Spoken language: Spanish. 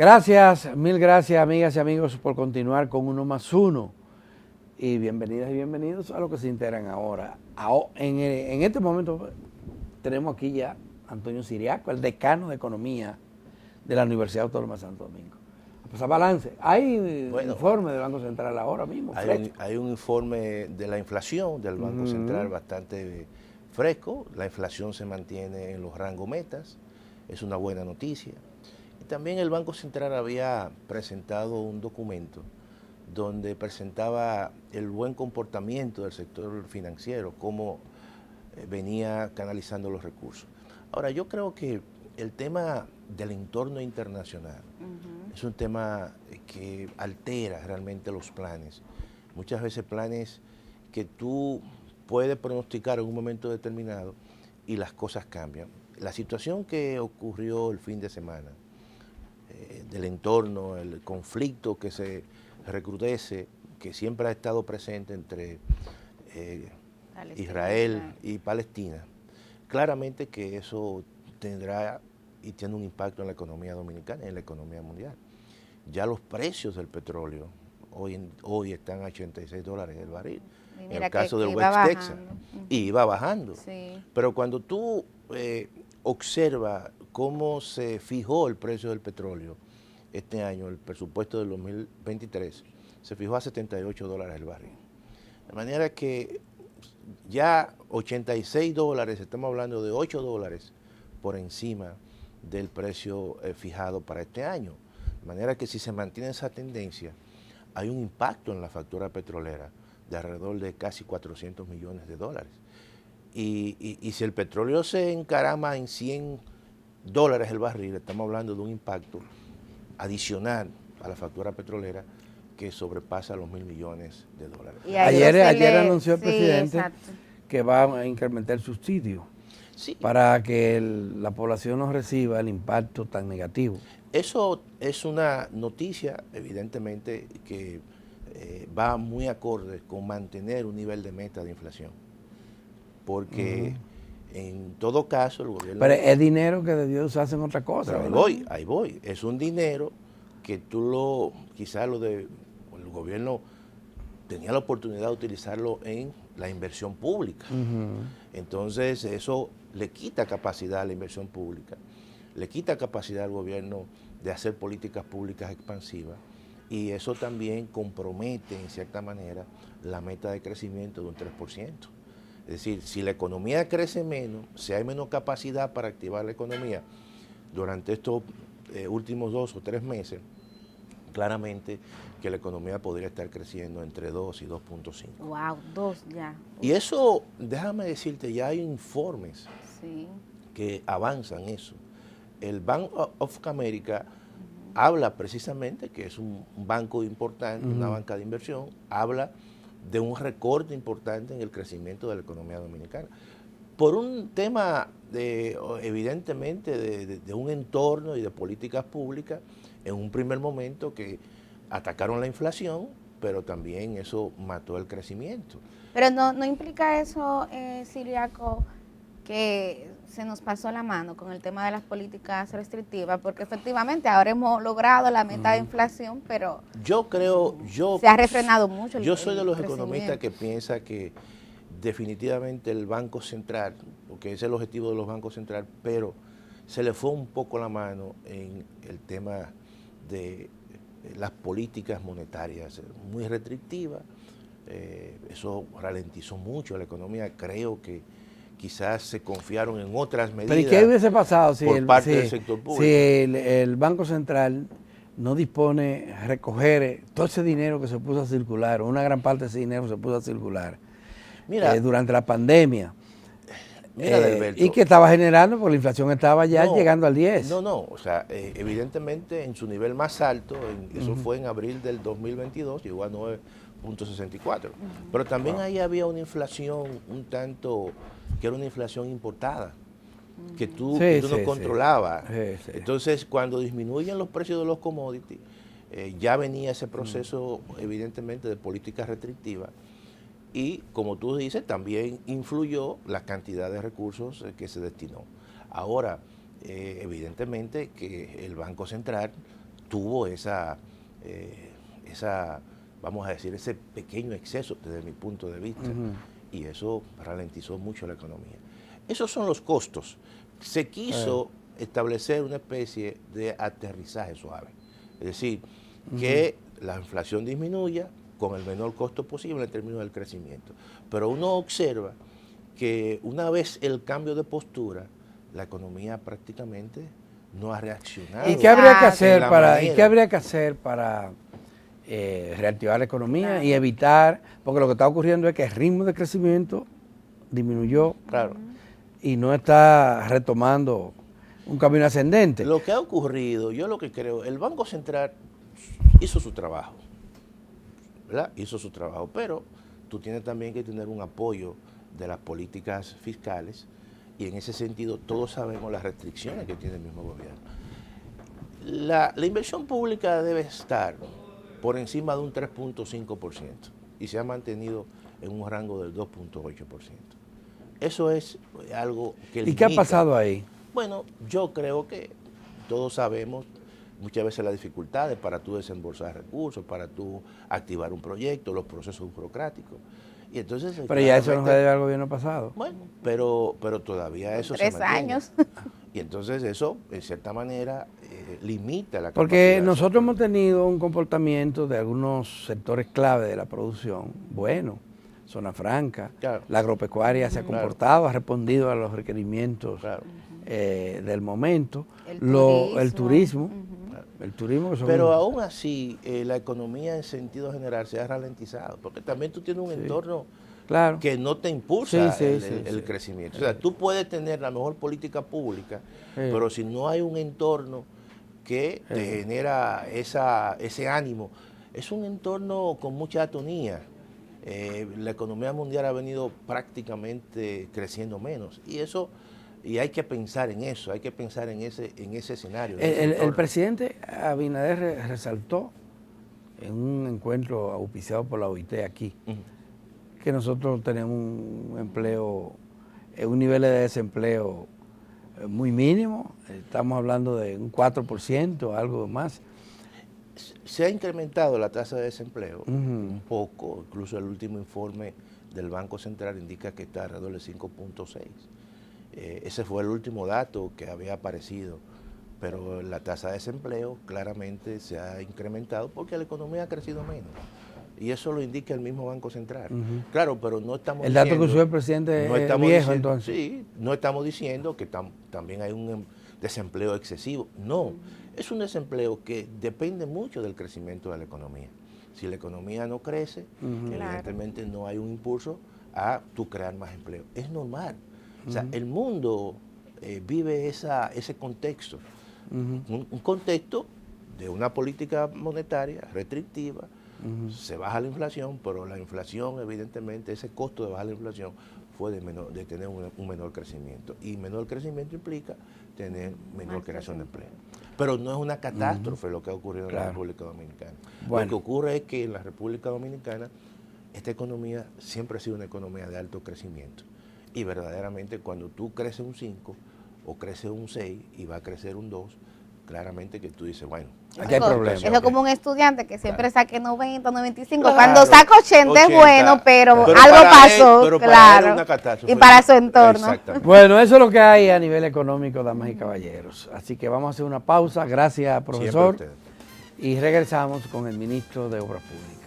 Gracias, mil gracias, amigas y amigos, por continuar con Uno más Uno. Y bienvenidas y bienvenidos a los que se integran ahora. En este momento tenemos aquí ya a Antonio Siriaco, el decano de Economía de la Universidad Autónoma de Santo Domingo. Pues a balance. Hay informe del Banco Central ahora mismo. Hay un informe de la inflación del Banco Central bastante fresco. La inflación se mantiene en los rangos metas. Es una buena noticia. Y también el Banco Central había presentado un documento donde presentaba el buen comportamiento del sector financiero, cómo venía canalizando los recursos. Ahora, yo creo que el tema del entorno internacional es un tema que altera realmente los planes. Muchas veces planes que tú puedes pronosticar en un momento determinado y las cosas cambian. La situación que ocurrió el fin de semana, del entorno, el conflicto que se recrudece, que siempre ha estado presente entre Israel y Palestina, claramente que eso tendrá y tiene un impacto en la economía dominicana y en la economía mundial. Ya los precios del petróleo hoy están a $86 el barril, en el caso del West Texas, y iba bajando. Sí. Pero cuando tú observas cómo se fijó el precio del petróleo este año, el presupuesto del 2023, se fijó a $78 el barril. De manera que ya $86, estamos hablando de $8 por encima del precio fijado para este año. De manera que si se mantiene esa tendencia, hay un impacto en la factura petrolera de alrededor de casi $400 millones. Y si el petróleo se encarama en $100 el barril, estamos hablando de un impacto adicional a la factura petrolera que sobrepasa los $1.000 millones. Y ayer anunció el presidente que va a incrementar el subsidio para que la población no reciba el impacto tan negativo. Eso es una noticia, evidentemente, que va muy acorde con mantener un nivel de meta de inflación. Porque en todo caso el gobierno... Pero es dinero que debió usarse en otra cosa. Pero ahí voy. Es un dinero que quizás el gobierno tenía la oportunidad de utilizarlo en la inversión pública. Entonces eso le quita capacidad a la inversión pública, le quita capacidad al gobierno de hacer políticas públicas expansivas, y eso también compromete en cierta manera la meta de crecimiento de un 3%. Es decir, si la economía crece menos, si hay menos capacidad para activar la economía durante estos últimos 2 o 3 meses, claramente que la economía podría estar creciendo entre 2 y 2.5. Wow, 2 ya. Y eso, déjame decirte, ya hay informes que avanzan eso. El Bank of America habla precisamente que es un banco importante, una banca de inversión, habla de un recorte importante en el crecimiento de la economía dominicana. Por un tema, evidentemente, de un entorno y de políticas públicas, en un primer momento que atacaron la inflación, pero también eso mató el crecimiento. Pero no implica eso, Siriaco, que se nos pasó la mano con el tema de las políticas restrictivas, porque efectivamente ahora hemos logrado la meta de inflación, pero se ha refrenado mucho Yo soy de los economistas que piensa que definitivamente el Banco Central, porque ese es el objetivo de los bancos centrales, pero se le fue un poco la mano en el tema de las políticas monetarias muy restrictivas. Eso ralentizó mucho la economía. Creo que quizás se confiaron en otras medidas. ¿Pero y qué hubiese pasado si por parte del sector público? Si el Banco Central no dispone a recoger todo ese dinero que se puso a circular, o una gran parte de ese dinero se puso a circular durante la pandemia? Y que estaba generando, porque la inflación estaba ya llegando al 10. O sea, evidentemente en su nivel más alto, eso fue en abril del 2022, llegó a 9.64. Pero también ahí había una inflación un tanto, que era una inflación importada, que tú no controlabas. Entonces, cuando disminuyen los precios de los commodities, ya venía ese proceso, evidentemente, de política restrictiva. Y, como tú dices, también influyó la cantidad de recursos que se destinó. Ahora, evidentemente que el Banco Central tuvo vamos a decir, ese pequeño exceso desde mi punto de vista, y eso ralentizó mucho la economía. Esos son los costos. Se quiso establecer una especie de aterrizaje suave, es decir, que la inflación disminuya con el menor costo posible en términos del crecimiento. Pero uno observa que una vez el cambio de postura, la economía prácticamente no ha reaccionado. ¿Y qué habría que hacer para reactivar la economía y evitar, porque lo que está ocurriendo es que el ritmo de crecimiento disminuyó y no está retomando un camino ascendente? Lo que ha ocurrido, yo lo que creo, el Banco Central hizo su trabajo, ¿verdad? Hizo su trabajo, pero tú tienes también que tener un apoyo de las políticas fiscales, y en ese sentido todos sabemos las restricciones que tiene el mismo gobierno. La inversión pública debe estar por encima de un 3.5% y se ha mantenido en un rango del 2.8%. Eso es algo que limita. ¿Y qué ha pasado ahí? Bueno, yo creo que todos sabemos muchas veces las dificultades para tú desembolsar recursos, para tú activar un proyecto, los procesos burocráticos. Y entonces, pero ya eso no se debe al gobierno pasado. Bueno, pero todavía eso 3 se mantiene. años. Y entonces eso, en cierta manera, limita la capacidad. Porque nosotros hemos tenido un comportamiento de algunos sectores clave de la producción, bueno, zona franca, la agropecuaria se ha comportado, ha respondido a los requerimientos del momento, el turismo. Pero aún así, la economía en sentido general se ha ralentizado, porque también tú tienes un entorno que no te impulsa el crecimiento. O sea, tú puedes tener la mejor política pública, pero si no hay un entorno que te genera ese ánimo, es un entorno con mucha atonía. La economía mundial ha venido prácticamente creciendo menos, y hay que pensar en eso, hay que pensar en ese escenario. El presidente Abinader resaltó en un encuentro auspiciado por la OIT aquí, que nosotros tenemos un empleo, un nivel de desempleo muy mínimo, estamos hablando de un 4%, algo más. Se ha incrementado la tasa de desempleo un poco, incluso el último informe del Banco Central indica que está alrededor del 5.6. Ese fue el último dato que había aparecido, pero la tasa de desempleo claramente se ha incrementado porque la economía ha crecido menos, y eso lo indica el mismo Banco Central. Claro, pero no estamos diciendo... El dato que usó el presidente es viejo, entonces. Sí, no estamos diciendo que también hay un desempleo excesivo, no, es un desempleo que depende mucho del crecimiento de la economía. Si la economía no crece, evidentemente no hay un impulso a tú crear más empleo, es normal. O sea, el mundo vive ese contexto, un contexto de una política monetaria restrictiva. Se baja la inflación, pero la inflación, evidentemente, ese costo de bajar la inflación fue de tener un menor crecimiento, y menor crecimiento implica tener menor creación de empleo. Pero no es una catástrofe lo que ha ocurrido en la República Dominicana. Lo que ocurre es que en la República Dominicana esta economía siempre ha sido una economía de alto crecimiento. Y verdaderamente cuando tú creces un 5 o creces un 6 y va a crecer un 2, claramente que tú dices, bueno, aquí hay problemas. Eso es como un estudiante que siempre saque 90, 95. Cuando saca 80 es bueno, pero algo pasó, claro. Y para su entorno. Bueno, eso es lo que hay a nivel económico, damas y caballeros. Así que vamos a hacer una pausa. Gracias, profesor. Y regresamos con el ministro de Obras Públicas.